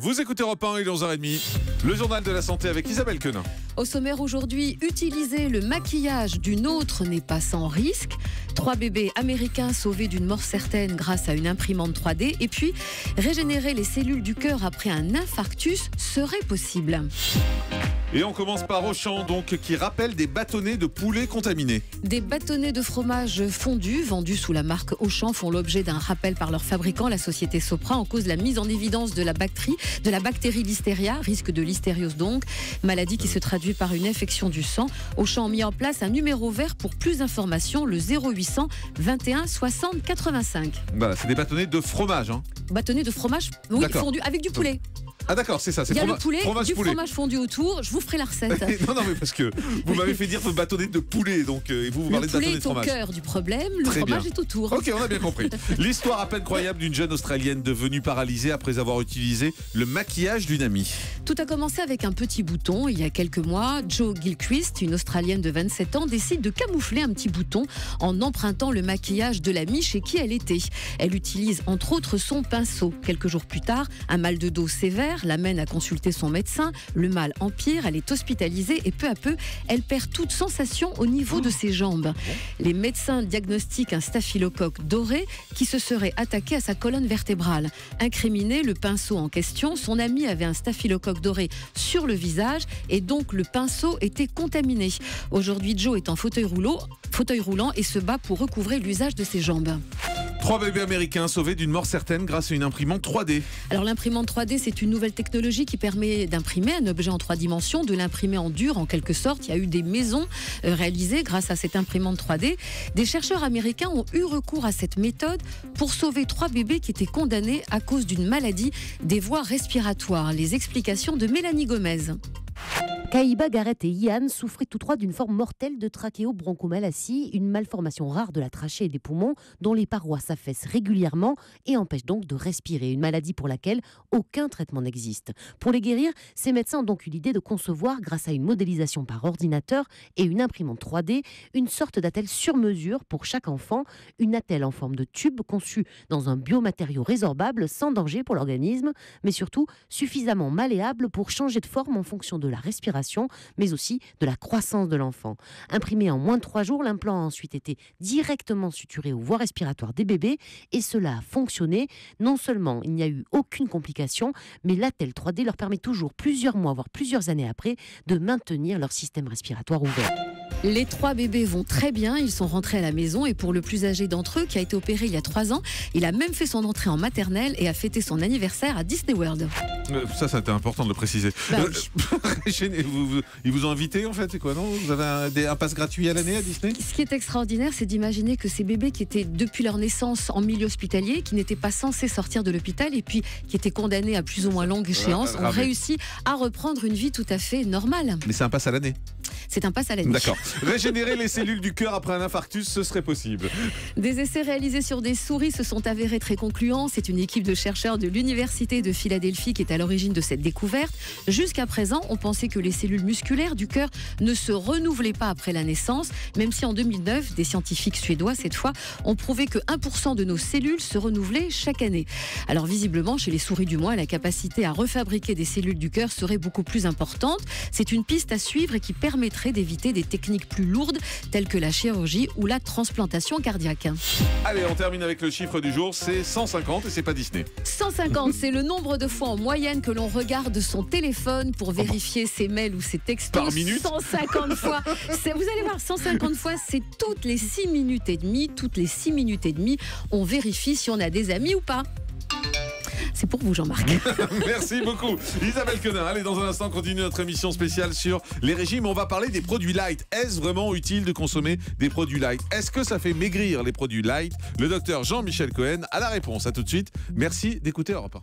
Vous écoutez Europe 1, il est 11h30. Le journal de la santé avec Isabelle Quenin. Au sommaire aujourd'hui, utiliser le maquillage d'une autre n'est pas sans risque. 3 bébés américains sauvés d'une mort certaine grâce à une imprimante 3D. Et puis, régénérer les cellules du cœur après un infarctus serait possible. Et on commence par Auchan, donc, qui rappelle des bâtonnets de poulet contaminés. Des bâtonnets de fromage fondu vendus sous la marque Auchan font l'objet d'un rappel par leur fabricant, la société Sopra, en cause de la mise en évidence de la bactérie Listeria, risque de listériose donc, maladie qui se traduit par une infection du sang. Auchan a mis en place un numéro vert pour plus d'informations, le 0800 21 60 85. Voilà, c'est des bâtonnets de fromage. Bâtonnets de fromage fondu avec du poulet. Ah d'accord, c'est ça, c'est il y a le poulet, fromage fromage fondu autour. Je vous ferai la recette. non, mais parce que vous m'avez fait dire bâtonnet de poulet, donc et vous parlez de bâtonnet de fromage. Le poulet est au cœur du problème, le fromage est autour. Ok, on a bien compris. L'histoire à peine croyable d'une jeune Australienne devenue paralysée après avoir utilisé le maquillage d'une amie. Tout a commencé avec un petit bouton. Il y a quelques mois, Jo Gilchrist, une Australienne de 27 ans, décide de camoufler un petit bouton en empruntant le maquillage de l'amie chez qui elle était. Elle utilise entre autres son pinceau. Quelques jours plus tard, un mal de dos sévère l'amène à consulter son médecin. Le mal empire, elle est hospitalisée et peu à peu, elle perd toute sensation au niveau de ses jambes. Les médecins diagnostiquent un staphylocoque doré qui se serait attaqué à sa colonne vertébrale. Incriminé, le pinceau en question, son ami avait un staphylocoque doré sur le visage et donc le pinceau était contaminé. Aujourd'hui, Jo est en fauteuil roulant et se bat pour recouvrer l'usage de ses jambes. 3 bébés américains sauvés d'une mort certaine grâce à une imprimante 3D. Alors l'imprimante 3D, c'est une nouvelle technologie qui permet d'imprimer un objet en 3 dimensions, de l'imprimer en dur en quelque sorte. Il y a eu des maisons réalisées grâce à cette imprimante 3D. Des chercheurs américains ont eu recours à cette méthode pour sauver 3 bébés qui étaient condamnés à cause d'une maladie des voies respiratoires. Les explications de Mélanie Gomez. Kaïba, Gareth et Ian souffraient tous 3 d'une forme mortelle de trachéobronchomalacie, une malformation rare de la trachée et des poumons dont les parois s'affaissent régulièrement et empêchent donc de respirer, une maladie pour laquelle aucun traitement n'existe. Pour les guérir, ces médecins ont donc eu l'idée de concevoir, grâce à une modélisation par ordinateur et une imprimante 3D, une sorte d'attelle sur mesure pour chaque enfant, une attelle en forme de tube conçue dans un biomatériau résorbable sans danger pour l'organisme, mais surtout suffisamment malléable pour changer de forme en fonction de la respiration, mais aussi de la croissance de l'enfant. Imprimé en moins de 3 jours, l'implant a ensuite été directement suturé aux voies respiratoires des bébés et cela a fonctionné. Non seulement il n'y a eu aucune complication, mais l'attelle 3D leur permet toujours plusieurs mois, voire plusieurs années après, de maintenir leur système respiratoire ouvert. Les 3 bébés vont très bien, ils sont rentrés à la maison et pour le plus âgé d'entre eux qui a été opéré il y a 3 ans, il a même fait son entrée en maternelle et a fêté son anniversaire à Disney World. Ça c'était important de le préciser. Ils vous ont invité en fait, c'est quoi, non? Vous avez un pass gratuit à l'année à Disney? Ce qui est extraordinaire, c'est d'imaginer que ces bébés qui étaient depuis leur naissance en milieu hospitalier, qui n'étaient pas censés sortir de l'hôpital et puis qui étaient condamnés à plus ou moins longue échéance, ont réussi à reprendre une vie tout à fait normale. Mais c'est un pass à l'année? C'est un pass à l'année. D'accord. Régénérer les cellules du cœur après un infarctus, ce serait possible. Des essais réalisés sur des souris se sont avérés très concluants. C'est une équipe de chercheurs de l'Université de Philadelphie qui est à l'origine de cette découverte. Jusqu'à présent, on pensait que les cellules musculaires du cœur ne se renouvelaient pas après la naissance, même si en 2009, des scientifiques suédois, cette fois, ont prouvé que 1% de nos cellules se renouvelaient chaque année. Alors visiblement, chez les souris du moins, la capacité à refabriquer des cellules du cœur serait beaucoup plus importante. C'est une piste à suivre et qui permettrait d'éviter des techniques plus lourdes telles que la chirurgie ou la transplantation cardiaque. Allez, on termine avec le chiffre du jour, c'est 100 et c'est pas Disney. 150, c'est le nombre de fois en moyenne que l'on regarde son téléphone pour vérifier ses mails ou ses textos. Par minute. 150 fois. Vous allez voir, 150 fois, c'est toutes les 6 minutes et demie. Toutes les 6 minutes et demie, on vérifie si on a des amis ou pas. C'est pour vous, Jean-Marc. Merci beaucoup, Isabelle Quenin. Allez, dans un instant, on continue notre émission spéciale sur les régimes. On va parler des produits light. Est-ce vraiment utile de consommer des produits light? Est-ce que ça fait maigrir les produits light? Le docteur Jean-Michel Cohen a la réponse. À tout de suite. Merci d'écouter Europe 1.